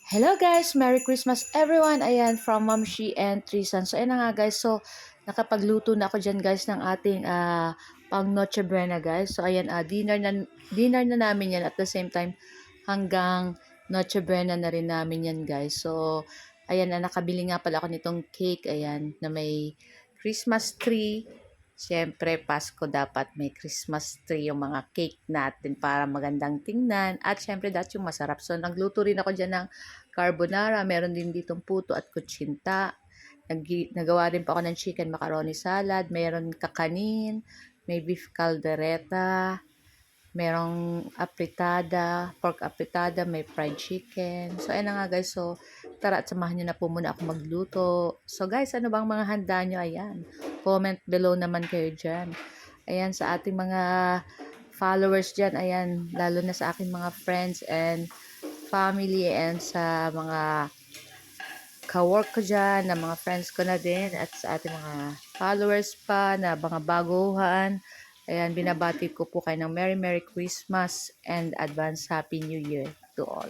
Hello guys! Merry Christmas everyone! Ayan, from Ma'am She and Trisan. So, ayan na nga guys. So, nakapagluto na ako dyan guys ng ating pang Noche Buena guys. So, ayan, dinner na namin yan at the same time hanggang Noche Buena na rin namin yan guys. So, ayan na, nakabili nga pala ako nitong cake. Ayan, na may Christmas tree. Siyempre, Pasko dapat may Christmas tree yung mga cake natin para magandang tingnan. At siyempre, dapat yung masarap. So, nagluto rin ako dyan ng carbonara. Meron din ditong puto at kutsinta. Nagawa rin pa ako ng chicken macaroni salad. Meron kakanin. May beef caldereta. Merong apritada, pork apritada, may fried chicken. So, ayun na nga guys. So, tara at samahan nyo na po muna ako magluto. So, guys, ano bang mga handa nyo? Ayan. Comment below naman kayo dyan. Ayan, sa ating mga followers dyan. Ayan, lalo na sa aking mga friends and family and sa mga ka-work ko dyan, na mga friends ko na din at sa ating mga followers pa na mga baguhan. Ayan, binabati ko po kayo ng Merry Christmas and advance Happy New Year to all.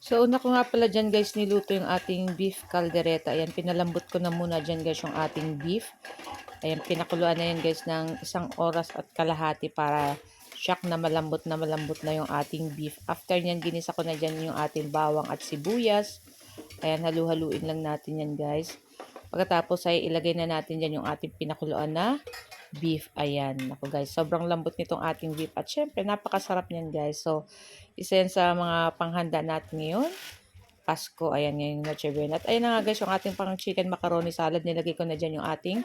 So, una ko nga pala dyan guys, niluto yung ating beef caldereta. Ayan, pinalambot ko na muna dyan guys yung ating beef. Ayan, pinakuluan na yan guys ng 1 oras at kalahati para shock na malambot na yung ating beef. After nyan, ginisa ko na dyan yung ating bawang at sibuyas. Ayan, halu-haluin lang natin yan guys. Pagkatapos ay ilagay na natin dyan yung ating pinakuluan na beef. Ayan, ako guys, sobrang lambot nitong ating beef. At syempre, napakasarap niyan guys. So, isa yan sa mga panghanda natin ngayon. Pasko, ayan ngayon na Noche Buena. At ayan na nga guys, yung ating pang chicken macaroni salad. Nilagay ko na dyan yung ating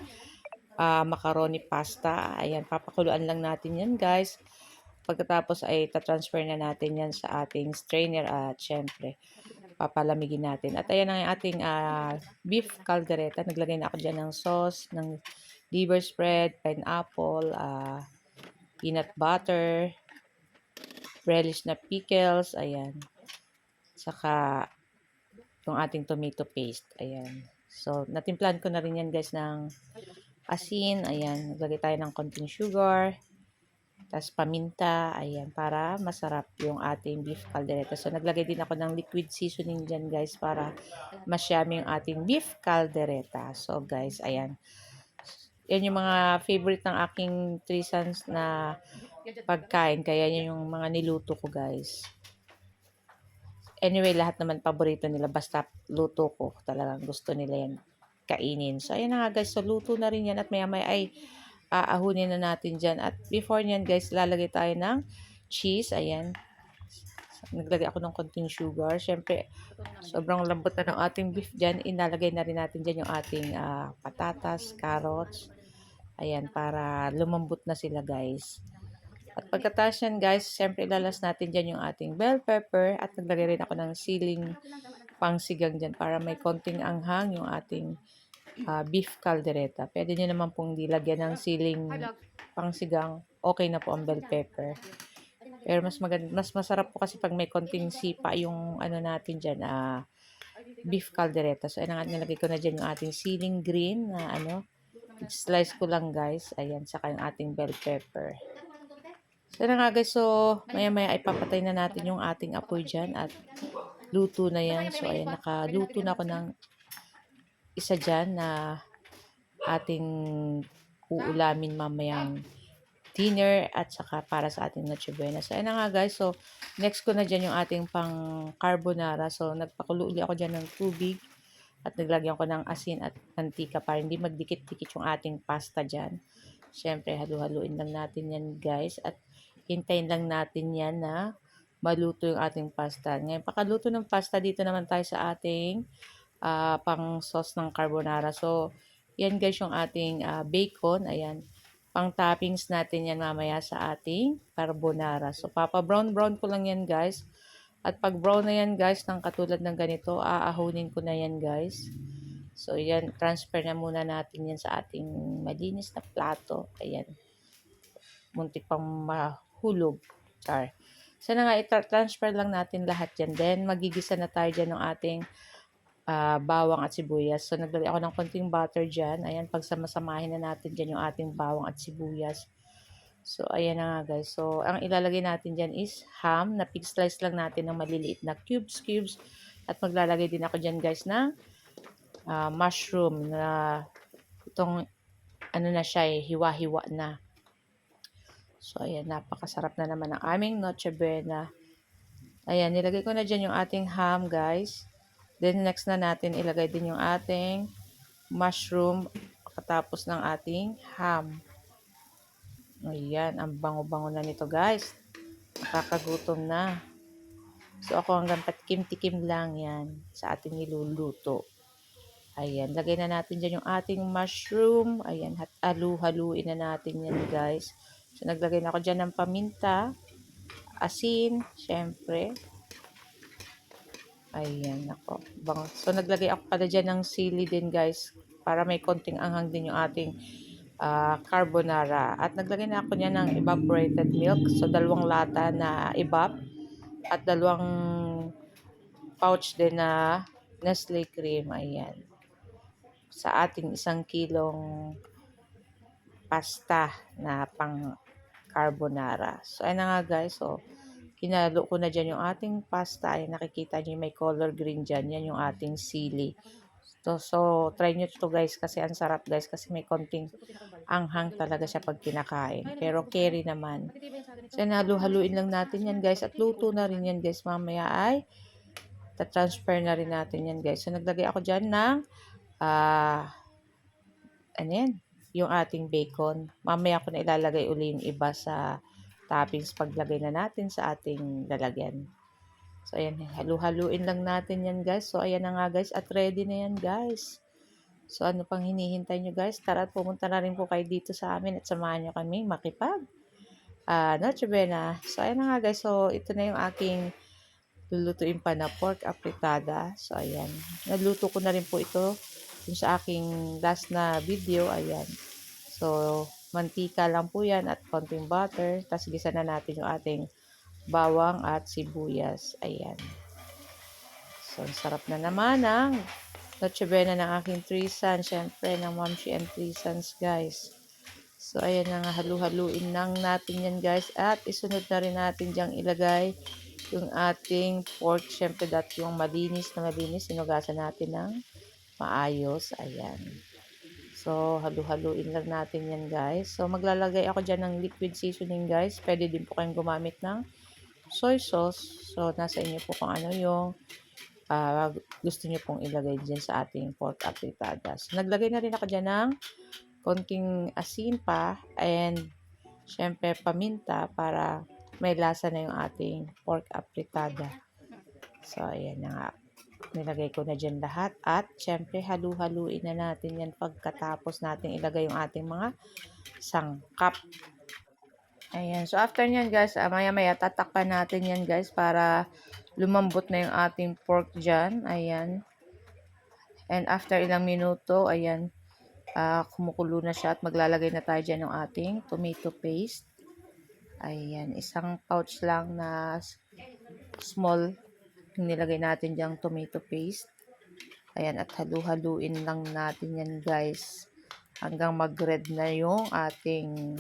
macaroni pasta. Ayan, papakuluan lang natin yan guys. Pagkatapos ay tatransfer na natin yan sa ating strainer at syempre, papalamigin natin. At ayan ang ating beef caldereta. Naglagay na ako dyan ng sauce, ng liver spread, pineapple, peanut butter, relish na pickles, ayan. Saka yung ating tomato paste, ayan. So, natimplahan ko na rin yan guys ng asin, ayan. Naglagay tayo ng konting sugar, tapos paminta, ayan, para masarap yung ating beef caldereta. So, naglagay din ako ng liquid seasoning dyan, guys, para masyami yung ating beef caldereta. So, guys, ayan. Yan yung mga favorite ng aking 3 sons na pagkain. Kaya yan yung mga niluto ko, guys. Anyway, lahat naman paborito nila. Basta luto ko. Talagang gusto nila yan kainin. So, ayan na nga, guys. So, luto na rin yan. At maya-maya ay aahunin na natin dyan. At before nyan guys, lalagay tayo ng cheese. Ayan. Naglagay ako ng konting sugar. Siyempre, sobrang lambot na ng ating beef dyan. Inalagay na rin natin dyan yung ating patatas, carrots. Ayan, para lumambot na sila guys. At pagkatapos yan guys, siyempre ilalas natin dyan yung ating bell pepper. At naglagay rin ako ng siling pangsigang dyan para may konting anghang yung ating beef caldereta. Pwede nyo naman pong dilagyan ng siling pangsigang. Okay na po ang bell pepper. Pero mas masarap po kasi pag may konting sipa yung ano natin dyan, beef caldereta. So, ayan nga, nilagay ko na dyan yung ating siling green na slice ko lang guys. Ayan, saka yung ating bell pepper. So, ayan nga guys. So, maya-maya ay papatay na natin yung ating apoy dyan at luto na yan. So, ayan, nakaluto na ako ng isa dyan na ating uulamin mamayang dinner at saka para sa ating Noche Buena. So, ayan na nga guys. So, next ko na dyan yung ating pang carbonara. So, nagpakulo uli ako dyan ng tubig at naglagyan ko ng asin at mantika para hindi magdikit-dikit yung ating pasta dyan. Siyempre, halu-haluin lang natin yan guys at hintayin lang natin yan na maluto yung ating pasta. Ngayon, pakaluto ng pasta, dito naman tayo sa ating pang sauce ng carbonara. So, yan guys yung ating bacon. Ayan. Pang toppings natin yan mamaya sa ating carbonara. So, papa-brown-brown ko lang yan guys. At pag brown na yan guys, ng katulad ng ganito, aahunin ko na yan guys. So, yan, transfer na muna natin yan sa ating malinis na plato. Ayan. Muntik pang mahulog. Char. So, na nga, transfer lang natin lahat yan. Then, magigisa na tayo dyan ng ating bawang at sibuyas. So, naglagay ako ng konting butter dyan. Ayan, pagsamasamahin na natin dyan yung ating bawang at sibuyas. So, ayan na nga guys. So, ang ilalagay natin dyan is ham na pig slice lang natin ng maliliit na cubes. At maglalagay din ako dyan guys ng mushroom na itong ano na siya hiwa-hiwa na. So, ayan, napakasarap na naman ang aming Noche Buena. Ayan, nilagay ko na dyan yung ating ham guys. Then, next na natin ilagay din yung ating mushroom katapos ng ating ham. Ayan, ang bango-bango na nito guys. Nakakagutom na. So, ako hanggang patikim-tikim lang yan sa ating niluluto. Ayan, lagay na natin dyan yung ating mushroom. Ayan, halu-haluin na natin yan guys. So, naglagay na ako dyan ng paminta, asin, syempre. Ayan, ako. So, naglagay ako pala dyan ng sili din guys para may konting anghang din yung ating carbonara. At naglagay na ako niya ng evaporated milk. So, 2 lata na evap at 2 pouch din na Nestle cream. Ayan. Sa ating 1 kilong pasta na pang carbonara. So, ayan na nga guys. So, hinalo ko na dyan yung ating pasta. Ayan, nakikita nyo may color green dyan. Yan yung ating sili. So, try nyo to guys kasi ang sarap guys kasi may konting anghang talaga siya pag kinakain. Pero carry naman. So, halu-haluin lang natin yan guys. At luto na rin yan guys. Mamaya ay transfer na rin natin yan guys. So, naglagay ako dyan ng ano yan? Yung ating bacon. Mamaya ko na ilalagay uli yung iba sa toppings paglagay na natin sa ating lalagyan. So, ayan, halu-haluin lang natin yan, guys. So, ayan na nga, guys. At ready na yan, guys. So, ano pang hinihintay nyo, guys? Tara, pumunta na rin po kayo dito sa amin at samahan nyo kami makipag. Noche Buena. So, ayan na nga, guys. So, ito na yung aking lulutuin pa na pork apretada. So, ayan. Naluto ko na rin po ito yung sa aking last na video. Ayan. So, mantika lang po yan at konting butter. Tapos, gisa na natin yung ating bawang at sibuyas. Ayan. So, sarap na naman ang Noche Buena ng aking 3 sons. Siyempre, ng Momshi and 3 sons, guys. So, ayan na nga, halu-haluin lang natin yan, guys. At isunod na rin natin diyang ilagay yung ating pork. Siyempre, yung malinis na malinis. Sinugasan natin ng maayos. Ayan. So, halu-haluin lang natin yan, guys. So, maglalagay ako dyan ng liquid seasoning, guys. Pwede din po kayong gumamit ng soy sauce. So, nasa inyo po kung ano yung gusto nyo pong ilagay dyan sa ating pork apretada. So, naglagay na rin ako dyan ng konting asin pa and syempre paminta para may lasa na yung ating pork apretada. So, ayan na nga. Nilagay ko na dyan lahat at syempre halu-haluin na natin yan pagkatapos natin ilagay yung ating mga sangkap. Ayan. So, after nyan guys, maya-maya tatakpan natin yan guys para lumambot na yung ating pork dyan. Ayan. And after ilang minuto, ayan, kumukulo na siya at maglalagay na tayo dyan ng ating tomato paste. Ayan. 1 pouch lang na small yung nilagay natin dyan tomato paste. Ayan. At halu-haluin lang natin yan guys hanggang mag-red na yung ating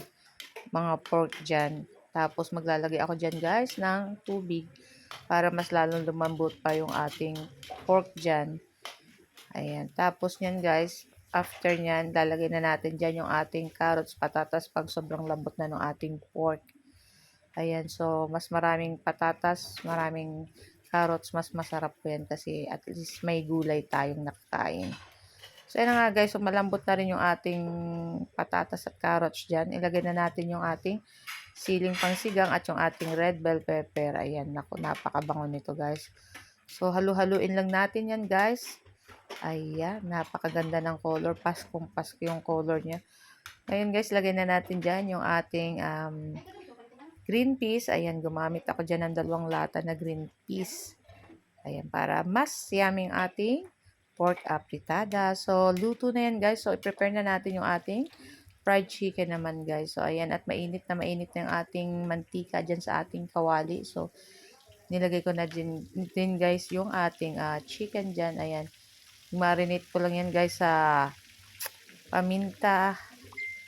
mga pork dyan. Tapos maglalagay ako dyan guys ng tubig para mas lalong lumambot pa yung ating pork dyan. Ayan. Tapos nyan guys, after nyan, lalagay na natin dyan yung ating carrots, patatas pag sobrang lambot na ng ating pork. Ayan. So, mas maraming patatas, maraming carrots, mas masarap po yan kasi at least may gulay tayong nakakain. So, ayan nga guys. So, malambot na rin yung ating patatas at carrots dyan. Ilagay na natin yung ating siling pangsigang at yung ating red bell pepper. Ayan. Naku, napakabango nito guys. So, halu-haluin lang natin yan guys. Ayan. Napakaganda ng color. Paskong pasko yung color niya. Ngayon guys, lagay na natin dyan yung ating green peas. Ayan. Gumamit ako dyan ng 2 lata na green peas. Ayan. Para mas yummy ating pork apretada. So, luto na yan guys. So, i-prepare na natin yung ating fried chicken naman guys. So, ayan. At mainit na yung ating mantika dyan sa ating kawali. So, nilagay ko na din guys yung ating chicken dyan. Ayan. Marinate ko lang yan guys sa paminta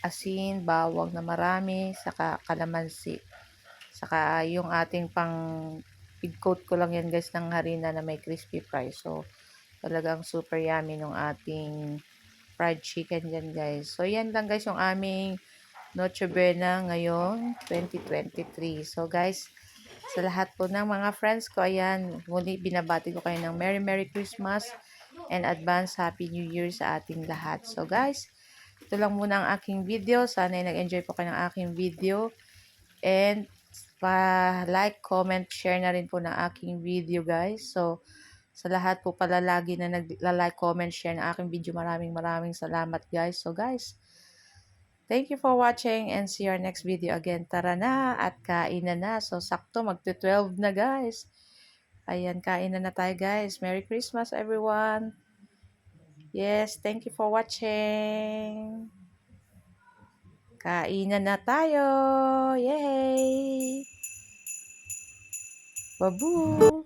asin, bawang na marami, saka kalamansi. Saka yung ating pang i-coat ko lang yan guys ng harina na may crispy fry. So, talagang super yummy ng ating fried chicken dyan guys. So, yan lang guys yung aming Noche Buena ngayong 2023. So, guys, sa lahat po ng mga friends ko, ayan, muli binabati ko kayo ng Merry Merry Christmas and advance Happy New Year sa ating lahat. So, guys, ito lang muna ang aking video. Sana ay nag-enjoy po kayo ng aking video. And pa-like, comment, share na rin po ng aking video guys. So, sa lahat po pala lagi na nag-like, comment, share ng aking video, maraming salamat guys. So guys, thank you for watching and see your next video again. Tara na at kain na. So, sakto magte-12 na guys. Ayan, kain na tayo guys. Merry Christmas everyone. Yes, thank you for watching. Kainan na tayo. Yay! Babu!